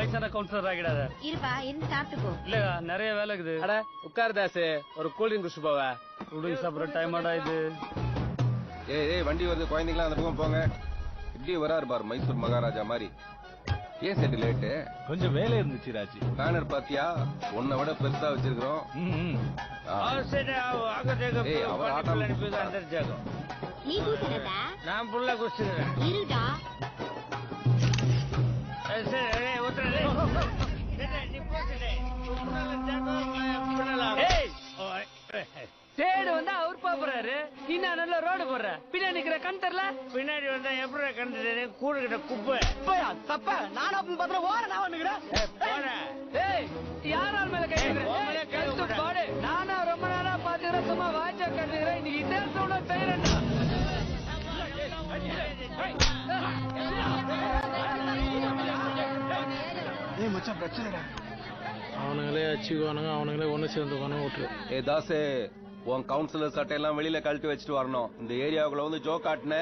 வயசான கவுன்சிலர் ஆகிடாத. இருப்பா இருந்து சாப்பிட்டு போ. இல்ல நிறைய வேலை இருக்குது. அட உட்கார் தாசு, ஒரு கூல்ட்ரிங்க் குடிச்சு போவ. உடனே சாப்பிட்ற டைம் ஆடா இது. ஏய் வண்டி வருது, குழந்தைங்களா அந்த பக்கம் போங்க. இப்படி வராரு பாரு மைசூர் மகாராஜா மாதிரி. ஏன் செட்டு லேட்டு? கொஞ்சம் வேலை இருந்துச்சு ராஜி. பேனர் பாத்தியா, உன்னை விட பெருசா வச்சிருக்கிறோம். நீ கூட்டுறதா? நான் புள்ள குடிச்சுக்கிறேன். இருடா. தேடு வந்தா அவர் பாப்புறாரு. இன்னும் நல்ல ரோடு போடுற பின்னாடி நிக்கிற கண் தெரியல. பின்னாடி வந்தா எப்படி கண் தெரியாது? கூடு கிட்ட குப்பை தப்ப நானும் பத்திர ஓர நான் வந்துக்கிறேன். யாரால் மேல கை பாடு. நானா ரொம்ப நேரம் பாத்துக்கிறேன், சும்மா வாட்ச கட்டுக்கிறேன். இன்னைக்கு இதே சவுண்ட செய்யறேன். மச்சான் பிரச்சனைடா. அவனுங்களே அச்சுக்குவானுங்க, அவனுங்களே ஒண்ணு சேர்ந்துக்குவானுங்க. விட்டுரு. ஏ தாசே, உன் கவுன்சிலர் சட்டையெல்லாம் வெளியில கழட்டி வச்சுட்டு வரணும். இந்த ஏரியாவுக்குள்ள வந்து ஜோக் ஆட்டின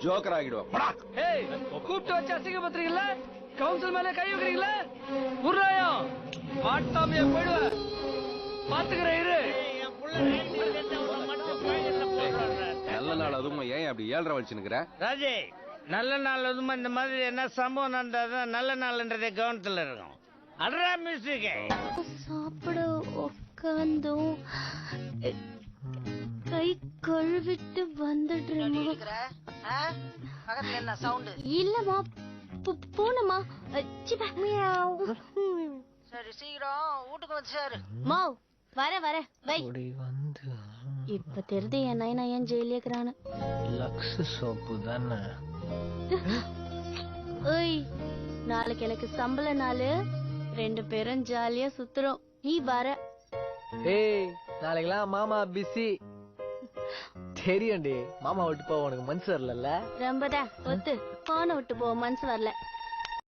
ஜோக்கர் ஆகிடுவோம். கூப்பிட்டு வச்சு அசிங்கப்படுத்துறீங்கள, கவுன்சில் மேல கை வைக்கிறீங்களா? உருளாயம் மாட்டாமைய போயிடுவேன். பாத்துக்கிறேன் இரு. நல்ல நாள் அதுவும் ஏன் அப்படி 7:30 வச்சுனுக்குற? ராஜே, நல்ல நாள் அதுமா இந்த மாதிரி என்ன சம்பவம் நடந்தாதான் நல்ல நாள்ன்றதே கவனத்துல இருக்கும். அட்ரா மியூசிக். சாப்பிட உட்காந்தோம், கை கழுவிட்டு வந்துடுறேன். இல்லம்மா பூனம்மா. சரி சீக்கிரம் வீட்டுக்கு வந்து சார். மா வர வர வை. இப்ப தெரியுது என் நைனா ஏன் ஜெயிலே இருக்கிறான்னு. லக்ஸ் சோப்பு தானே. ஏய், நாளைக்கு எனக்கு சம்பள நாள். 2 பேரும் ஜாலியா சுத்துறோம். நீ வர. ஏய், நாளைக்கெல்லாம் மாமா பிஸி தெரியும்டி. மாமா விட்டு போக உனக்கு மனசு வரல. ரொம்பதான் ஒத்து போன விட்டு போ, மனசு வரல.